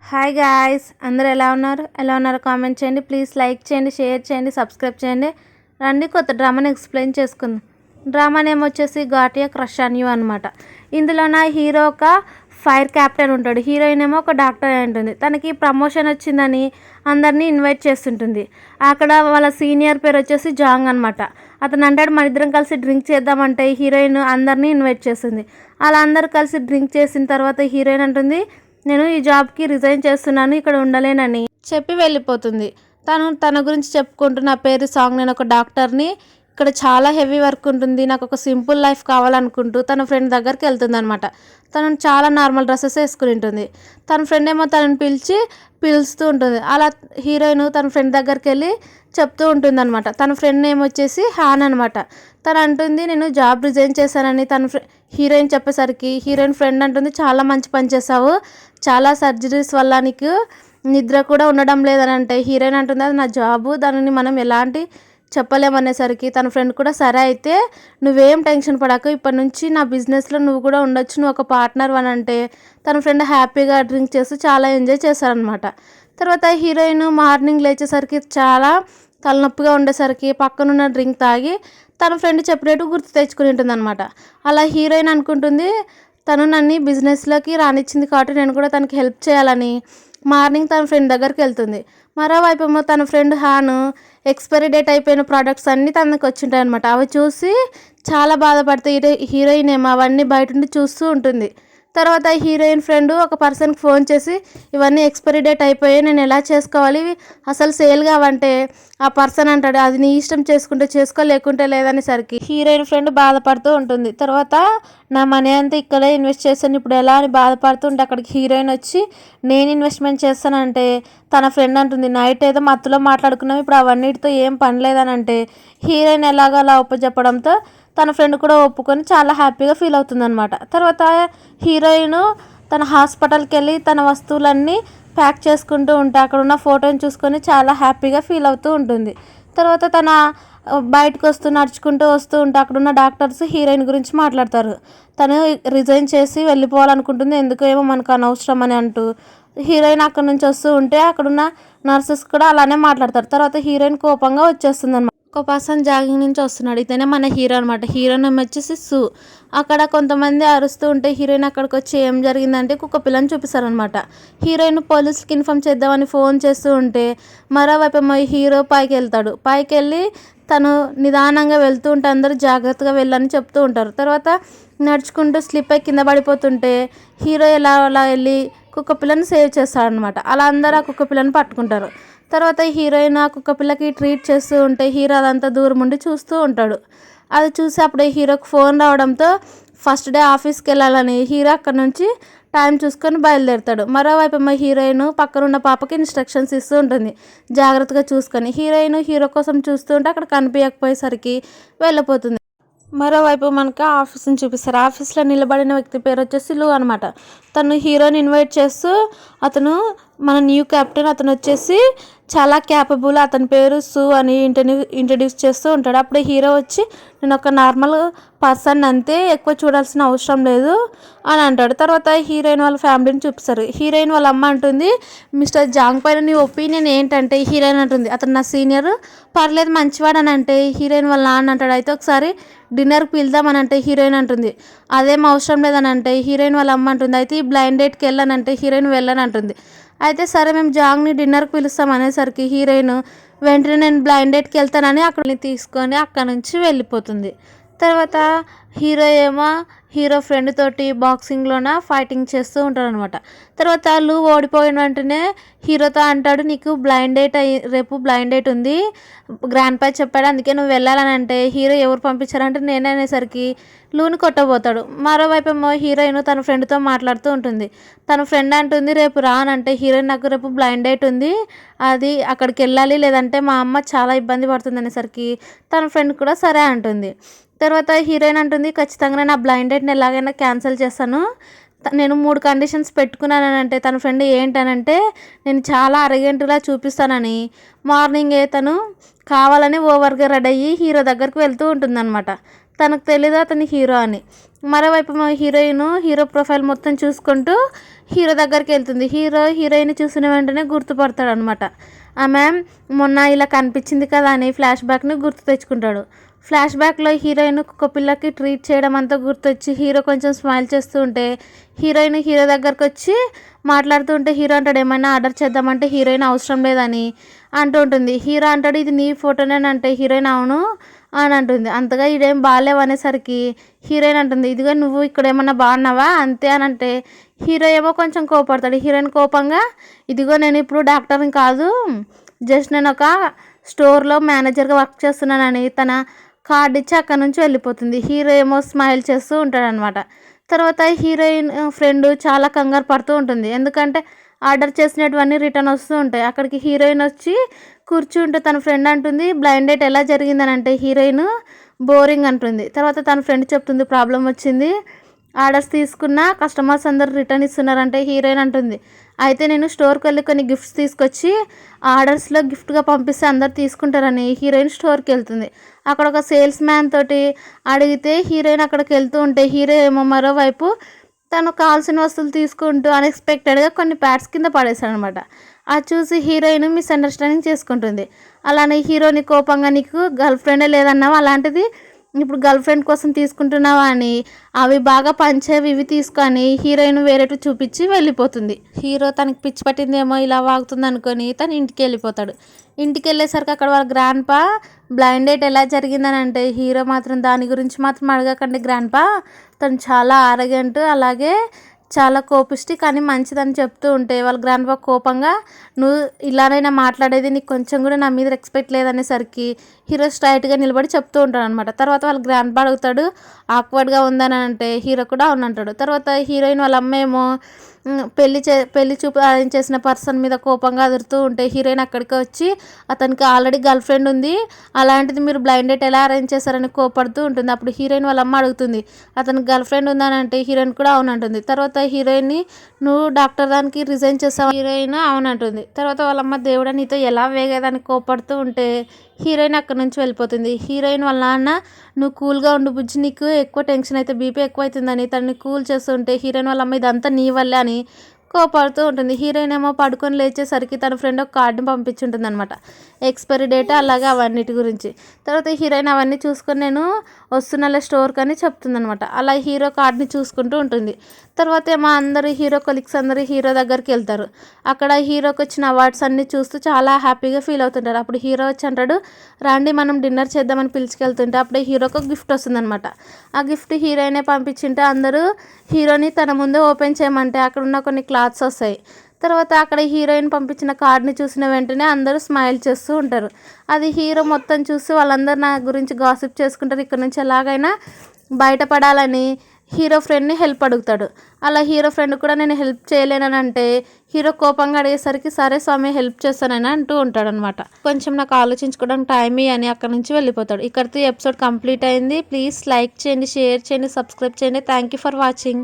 Hi guys, అందరూ ఎలా ఉన్నారు కామెంట్ చేయండి. ప్లీజ్ లైక్ చేయండి, షేర్ చేయండి, సబ్స్క్రైబ్ చేయండి. రండి కొత్త డ్రామాని ఎక్స్ప్లెయిన్ చేసుకుందాం. డ్రామా నేమ్ వచ్చేసి got a crush on you అనమాట. ఇందులో నా హీరో ఒక ఫైర్ క్యాప్టెన్ ఉంటాడు, హీరోయిన్ ఏమో ఒక డాక్టర్ అయి ఉంటుంది. తనకి ప్రమోషన్ వచ్చిందని అందరినీ ఇన్వైట్ చేస్తుంటుంది. అక్కడ వాళ్ళ సీనియర్ పేరు వచ్చేసి జాంగ్ అనమాట. అతను అంటాడు మన ఇద్దరం కలిసి డ్రింక్ చేద్దామంటే హీరోయిన్ అందరినీ ఇన్వైట్ చేస్తుంది. అలా అందరు కలిసి డ్రింక్ చేసిన తర్వాత హీరోయిన్ అంటుంది నేను ఈ జాబ్కి రిజైన్ చేస్తున్నాను, ఇక్కడ ఉండలేనని చెప్పి వెళ్ళిపోతుంది. తన గురించి చెప్పుకుంటూ నా పేరు సాంగ్, నేను ఒక డాక్టర్ని, ఇక్కడ చాలా హెవీ వర్క్ ఉంటుంది, నాకు ఒక సింపుల్ లైఫ్ కావాలనుకుంటూ తన ఫ్రెండ్ దగ్గరికి వెళ్తుంది అనమాట. తను చాలా నార్మల్ డ్రెస్సెస్ వేసుకుని ఉంటుంది. తన ఫ్రెండ్ ఏమో తనని పిలుస్తూ ఉంటుంది. అలా హీరోయిన్ తన ఫ్రెండ్ దగ్గరికి వెళ్ళి చెప్తూ ఉంటుంది అనమాట. తన ఫ్రెండ్ నేమ్ వచ్చేసి హాన్ అనమాట. తను అంటుంది నేను జాబ్ రిజైన్ చేశానని. హీరోయిన్ చెప్పేసరికి హీరోయిన్ ఫ్రెండ్ అంటుంది చాలా మంచి పని చేసావు, చాలా సర్జరీస్ వల్ల నీకు నిద్ర కూడా ఉండడం లేదని. అంటే హీరోయిన్ అంటుంది అది నా జాబు, దానిని మనం ఎలాంటి చెప్పలేమనేసరికి తన ఫ్రెండ్ కూడా సరే అయితే నువ్వేం టెన్షన్ పడకు, ఇప్పటి నుంచి నా బిజినెస్లో నువ్వు కూడా ఉండొచ్చు, నువ్వు ఒక పార్ట్నర్ అని. అంటే తన ఫ్రెండ్ హ్యాపీగా డ్రింక్ చేస్తూ చాలా ఎంజాయ్ చేశారనమాట. తర్వాత హీరోయిన్ మార్నింగ్ లేచేసరికి చాలా తలనొప్పిగా ఉండేసరికి పక్కనున్న డ్రింక్ తాగి తన ఫ్రెండ్ చెప్పినట్టు గుర్తు తెచ్చుకుని ఉంటుంది అనమాట. అలా హీరోయిన్ అనుకుంటుంది తను నన్ను బిజినెస్లోకి రానిచ్చింది కాబట్టి నేను కూడా తనకి హెల్ప్ చేయాలని మార్నింగ్ తన ఫ్రెండ్ దగ్గరికి వెళ్తుంది. మరోవైపు ఏమో తన ఫ్రెండ్ హాను ఎక్స్పైరీ డేట్ అయిపోయిన ప్రోడక్ట్స్ అన్నీ తనకు వచ్చింటాయి అనమాట. అవి చూసి చాలా బాధపడుతుంది. హీరోయిన్ ఏమో అవన్నీ బయట ఉండి చూస్తూ ఉంటుంది. తర్వాత హీరోయిన్ ఫ్రెండ్ ఒక పర్సన్కి ఫోన్ చేసి ఇవన్నీ ఎక్స్పైరీ డేట్ అయిపోయాయి, నేను ఎలా చేసుకోవాలి, అసలు సేల్ కావంటే ఆ పర్సన్ అంటాడు అది నీ ఇష్టం, చేసుకుంటే చేసుకో లేకుంటే లేదనేసరికి హీరోయిన్ ఫ్రెండ్ బాధపడుతూ ఉంటుంది. తర్వాత నా మనీ అంతా ఇక్కడే ఇన్వెస్ట్ చేస్తాను ఇప్పుడు ఎలా అని బాధపడుతుంటే అక్కడికి హీరోయిన్ వచ్చి నేను ఇన్వెస్ట్మెంట్ చేస్తానంటే తన ఫ్రెండ్ అంటుంది నైట్ ఏదో మత్తులో మాట్లాడుకున్నాం, ఇప్పుడు అవన్నిటితో ఏం పని లేదని. అంటే హీరోయిన్ ఎలాగో అలా ఒప్పచెప్పడంతో తన ఫ్రెండ్ కూడా ఒప్పుకొని చాలా హ్యాపీగా ఫీల్ అవుతుంది అనమాట. తర్వాత హీరోయిన్ తన హాస్పిటల్కి వెళ్ళి తన వస్తువులన్నీ ప్యాక్ చేసుకుంటూ ఉంటే అక్కడ ఉన్న ఫోటోని చూసుకొని చాలా హ్యాపీగా ఫీల్ అవుతూ ఉంటుంది. తర్వాత తన బయటకు నడుచుకుంటూ వస్తూ ఉంటే అక్కడున్న డాక్టర్స్ హీరోయిన్ గురించి మాట్లాడతారు. తను రిజైన్ చేసి వెళ్ళిపోవాలనుకుంటుంది, ఎందుకు ఏమో మనకు అనవసరం అని అంటూ హీరోయిన్ అక్కడ నుంచి వస్తూ ఉంటే అక్కడున్న నర్సెస్ కూడా అలానే మాట్లాడతారు. తర్వాత హీరోయిన్ కోపంగా వచ్చేస్తుంది అనమాట. ఒక పర్సన్ జాగింగ్ నుంచి వస్తున్నాడు, ఇతనే మన హీరో అనమాట. హీరో నేమ్ వచ్చేసి సు. అక్కడ కొంతమంది అరుస్తూ ఉంటే హీరోయిన్ అక్కడికి వచ్చి ఏం జరిగిందంటే కుక్క పిల్లని చూపిస్తారనమాట. హీరోయిన్ పోలీసులకి ఇన్ఫామ్ చేద్దామని ఫోన్ చేస్తూ ఉంటే మరోవైపు హీరో పైకి వెళ్తాడు. పైకి వెళ్ళి తను నిదానంగా వెళ్తూ ఉంటే అందరూ జాగ్రత్తగా వెళ్ళని చెప్తూ ఉంటారు. తర్వాత నడుచుకుంటూ స్లిప్ అయి కింద పడిపోతుంటే హీరో ఎలా వెళ్ళి కుక్క పిల్లని సేవ్ చేస్తాడనమాట. అలా అందరూ ఆ కుక్క పిల్లని పట్టుకుంటారు. తర్వాత హీరోయిన్ ఆ కుక్క పిల్లకి ట్రీట్ చేస్తూ ఉంటే హీరో అదంతా దూరం ఉండి చూస్తూ ఉంటాడు. అది చూసి అప్పుడే హీరోకి ఫోన్ రావడంతో ఫస్ట్ డే ఆఫీస్కి వెళ్ళాలని హీరో అక్కడ నుంచి టైం చూసుకొని బయలుదేరుతాడు. మరోవైపు హీరోయిన్ పక్కనున్న పాపకి ఇన్స్ట్రక్షన్స్ ఇస్తూ ఉంటుంది జాగ్రత్తగా చూసుకొని. హీరోయిన్ హీరో కోసం చూస్తూ ఉంటే అక్కడ కనిపించకపోయేసరికి వెళ్ళిపోతుంది. మరోవైపు మనకి ఆఫీస్ని చూపిస్తారు. ఆఫీస్లో నిలబడిన వ్యక్తి పేరు వచ్చేసి లు అనమాట. తను హీరోని ఇన్వైట్ చేస్తూ అతను మన న్యూ కెప్టెన్, అతను వచ్చేసి చాలా క్యాపబుల్, అతని పేరు సు అని ఇంట్రడ్యూస్ చేస్తూ ఉంటాడు. అప్పుడే హీరో వచ్చి నేను ఒక నార్మల్ పర్సన్ అంతే, ఎక్కువ చూడాల్సిన అవసరం లేదు అని అంటాడు. తర్వాత హీరోయిన్ వాళ్ళ ఫ్యామిలీని చూపిస్తారు. హీరోయిన్ వాళ్ళ అమ్మ అంటుంది మిస్టర్ జాంగ్ పైన నీ ఒపీనియన్ ఏంటంటే హీరోయిన్ అంటుంది అతను నా సీనియర్, పర్లేదు మంచివాడు అని. అంటే హీరోయిన్ వాళ్ళ నాన్న అంటాడు అయితే ఒకసారి డిన్నర్కి పిలుద్దామని. అంటే హీరోయిన్ అంటుంది అదేం అవసరం లేదని. అంటే హీరోయిన్ వాళ్ళ అమ్మ అంటుంది అయితే ఈ బ్లైండ్ డేట్కి వెళ్ళానంటే హీరోయిన్ వెళ్ళని అంటుంది. అయితే సరే మేము జాంగ్ని డిన్నర్కి పిలుస్తాం అనేసరికి హీరోయిన్ వెంటనే నేను బ్లైండ్ డేట్కి వెళ్తానని అక్కడిని తీసుకొని అక్కడ నుంచి వెళ్ళిపోతుంది. తర్వాత హీరో ఏమో హీరో ఫ్రెండ్ తోటి బాక్సింగ్లోన ఫైటింగ్ చేస్తూ ఉంటాడు అనమాట. తర్వాత వాళ్ళు ఓడిపోయిన వెంటనే హీరోతో అంటాడు నీకు రేపు బ్లైండ్ డేట్ ఉంది, గ్రాండ్ పై చెప్పాడు అందుకే నువ్వు వెళ్ళాలని. అంటే హీరో ఎవరు పంపించారంటే నేనే అనేసరికి లూని కొట్టబోతాడు. మరోవైపు హీరోయిన్ తన ఫ్రెండ్తో మాట్లాడుతూ ఉంటుంది. తన ఫ్రెండ్ అంటుంది రేపు రానంటే హీరోయిన్ నాకు రేపు బ్లైండ్ డేట్ ఉంది, అది అక్కడికి వెళ్ళాలి లేదంటే మా అమ్మ చాలా ఇబ్బంది పడుతుంది అనేసరికి తన ఫ్రెండ్ కూడా సరే అంటుంది. తర్వాత హీరోయిన్ అంటుంది ఖచ్చితంగా నా బ్లైండ్ డేట్ని ఎలాగైనా క్యాన్సిల్ చేస్తాను, నేను 3 కండిషన్స్ పెట్టుకున్నానని. అంటే తన ఫ్రెండ్ ఏంటనంటే నేను చాలా అరగంటలా చూపిస్తానని. మార్నింగే తను కావాలని ఓవర్గా రెడీ అయ్యి హీరో దగ్గరికి వెళ్తూ ఉంటుందన్నమాట. తనకు తెలీదు అతని హీరో అని. మరోవైపు హీరోయిన్ హీరో ప్రొఫైల్ మొత్తం చూసుకుంటూ హీరో దగ్గరికి వెళ్తుంది. హీరోయిన్ చూసిన వెంటనే గుర్తుపడతాడు అనమాట. ఆమె మొన్న ఇలా కనిపించింది కదా అని ఫ్లాష్ బ్యాక్ని గుర్తు తెచ్చుకుంటాడు. ఫ్లాష్ బ్యాక్లో హీరోయిన్ కుక్క పిల్లకి ట్రీట్ చేయడం అంతా గుర్తొచ్చి హీరో కొంచెం స్మైల్ చేస్తూ ఉంటే హీరోయిన్ హీరో దగ్గరకు వచ్చి మాట్లాడుతూ ఉంటే హీరో అంటాడు ఏమైనా ఆర్డర్ చేద్దామంటే హీరోయిన్ అవసరం లేదని అంటూ ఉంటుంది. హీరో అంటాడు ఇది నీ ఫోటోనేనంటే హీరోయిన్ అవును అని అంటుంది. అంతగా ఇదేం బాగాలేవు అనేసరికి హీరోయిన్ అంటుంది ఇదిగో నువ్వు ఇక్కడ ఏమన్నా బాగున్నావా అంతే అని అంటే హీరో ఏమో కొంచెం కోపడతాడు. హీరోయిన్ కోపంగా ఇదిగో నేను ఇప్పుడు డాక్టర్ని కాదు, జస్ట్ నేను ఒక స్టోర్లో మేనేజర్గా వర్క్ చేస్తున్నానని తన కార్డు ఇచ్చి అక్కడ నుంచి వెళ్ళిపోతుంది. హీరో ఏమో స్మైల్ చేస్తూ ఉంటాడనమాట. తర్వాత హీరోయిన్ ఫ్రెండ్ చాలా కంగారు పడుతూ ఉంటుంది. ఎందుకంటే ఆర్డర్ చేసినటువన్నీ రిటర్న్ వస్తూ ఉంటాయి. అక్కడికి హీరోయిన్ వచ్చి కూర్చుంటే తన ఫ్రెండ్ అంటుంది బ్లైండ్ డేట్ ఎలా జరిగిందని అంటే హీరోయిన్ బోరింగ్ అంటుంది. తర్వాత తన ఫ్రెండ్ చెప్తుంది ప్రాబ్లం వచ్చింది, ఆర్డర్స్ తీసుకున్న కస్టమర్స్ అందరు రిటర్న్ ఇస్తున్నారంటే హీరోయిన్ అంటుంది అయితే నేను స్టోర్కి వెళ్ళి కొన్ని గిఫ్ట్స్ తీసుకొచ్చి ఆర్డర్స్లో గిఫ్ట్గా పంపిస్తే అందరు తీసుకుంటారని హీరోయిన్ స్టోర్కి వెళ్తుంది. అక్కడ ఒక సేల్స్ మ్యాన్ తోటి అడిగితే హీరోయిన్ అక్కడికి వెళ్తూ ఉంటే హీరో ఏమో మరోవైపు తను కావాల్సిన వస్తువులు తీసుకుంటూ అన్ఎక్స్పెక్టెడ్గా కొన్ని ప్యాడ్స్ కింద పడేశాడు అనమాట. అది చూసి హీరోయిన్ మిస్అండర్స్టాండింగ్ చేసుకుంటుంది. అలానే హీరోని కోపంగా నీకు గర్ల్ ఫ్రెండే లేదన్నావు, అలాంటిది ఇప్పుడు గర్ల్ ఫ్రెండ్ కోసం తీసుకుంటున్నావా అని అవి బాగా పంచేవి ఇవి తీసుకొని హీరోయిన్ వేరేటు చూపించి వెళ్ళిపోతుంది. హీరో తనకి పిచ్చి పట్టిందేమో ఇలా వాగుతుంది అనుకొని తను ఇంటికి వెళ్ళిపోతాడు. ఇంటికి వెళ్ళేసరికి అక్కడ వాళ్ళ గ్రాండ్ పా బ్లైండ్ డేట్ ఎలా జరిగిందని అంటే హీరో మాత్రం దాని గురించి మాత్రం అడగకండి గ్రాండ్ పా, తను చాలా ఆరగెంట్ అలాగే చాలా కోపిష్టి కానీ మంచిదని చెప్తూ ఉంటే వాళ్ళ గ్రాండ్ పా కోపంగా నువ్వు ఇలానైనా మాట్లాడేది నీకు కొంచెం కూడా నా మీద రెస్పెక్ట్ లేదనేసరికి హీరో స్ట్రైట్గా నిలబడి చెప్తూ ఉంటాడు అనమాట. తర్వాత వాళ్ళ గ్రాండ్ పా అడుగుతాడు ఆక్వర్డ్గా ఉందని అంటే హీరో కూడా అవునంటాడు. తర్వాత హీరోయిన్ వాళ్ళ అమ్మ ఏమో పెళ్లి చూపు అరేంజ్ చేసిన పర్సన్ మీద కోపంగా అదురుతూ ఉంటే హీరోయిన్ అక్కడికి వచ్చి అతనికి ఆల్రెడీ గర్ల్ ఫ్రెండ్ ఉంది, అలాంటిది మీరు బ్లైండ్ డేట్ ఎలా అరేంజ్ చేశారని కోపడుతూ ఉంటుంది. అప్పుడు హీరోయిన్ వాళ్ళ అమ్మ అడుగుతుంది అతనికి గర్ల్ ఫ్రెండ్ ఉందని అంటే హీరోయిన్ కూడా అవునంటుంది. తర్వాత హీరోయిన్ని నువ్వు డాక్టర్ దానికి రిజైన్ చేసావు, హీరోయిన్ అవునంటుంది. తర్వాత వాళ్ళమ్మ దేవుడా నీతో ఎలా వేగేదని కోపడుతూ ఉంటే హీరోయిన్ అక్కడి నుంచి వెళ్ళిపోతుంది. హీరోయిన్ వాళ్ళ నాన్న నువ్వు కూల్గా ఉండు బుజ్జి, నీకు ఎక్కువ టెన్షన్ అయితే బీపీ ఎక్కువ అవుతుందని తనని కూల్ చేస్తుంటే హీరోయిన్ వాళ్ళ అమ్మ ఇదంతా నీ వల్లే అని కోపడుతూ ఉంటుంది. హీరోయిన్ ఏమో పడుకొని లేచేసరికి తన ఫ్రెండ్ ఒక కార్డుని పంపించుంటుంది అనమాట, ఎక్స్పైరీ డేట్ అలాగే అవన్నిటి గురించి. తర్వాత హీరోయిన్ అవన్నీ చూసుకొని నేను వస్తున్నలే స్టోర్కి అని చెప్తుందనమాట. అలా హీరో కార్డ్ని చూసుకుంటూ ఉంటుంది. తర్వాత ఏమో అందరు హీరో కొలీగ్స్ అందరూ హీరో దగ్గరికి వెళ్తారు. అక్కడ హీరోకి వచ్చిన అవార్డ్స్ అన్నీ చూస్తూ చాలా హ్యాపీగా ఫీల్ అవుతుంటారు. అప్పుడు హీరో వచ్చి అంటాడు రండి మనం డిన్నర్ చేద్దామని పిలుచుకెళ్తుంటే అప్పుడే హీరోకి ఒక గిఫ్ట్ వస్తుందనమాట. ఆ గిఫ్ట్ హీరోయినే పంపించింటే అందరూ హీరోని తన ముందే ఓపెన్ చేయమంటే అక్కడ ఉన్న కొన్ని క్లాత్స్ వస్తాయి. తర్వాత అక్కడ హీరోయిన్ పంపించిన కార్డ్ని చూసిన వెంటనే అందరూ స్మైల్ చేస్తూ ఉంటారు. అది హీరో మొత్తం చూసి వాళ్ళందరూ నా గురించి గాసిప్ చేసుకుంటారు, ఇక్కడ నుంచి ఎలాగైనా బయటపడాలని హీరో ఫ్రెండ్ని హెల్ప్ అడుగుతాడు. అలా హీరో ఫ్రెండ్ కూడా నేను హెల్ప్ చేయలేనని అంటే హీరో కోపంగా అడిగేసరికి సరే స్వామి హెల్ప్ చేస్తానని అంటూ ఉంటాడనమాట. కొంచెం నాకు ఆలోచించుకోవడానికి టైం అని అక్కడ నుంచి వెళ్ళిపోతాడు. ఇక్కడితో ఎపిసోడ్ కంప్లీట్ అయింది. ప్లీజ్ లైక్ చేయండి, షేర్ చేయండి, సబ్స్క్రైబ్ చేయండి. Thank you for watching.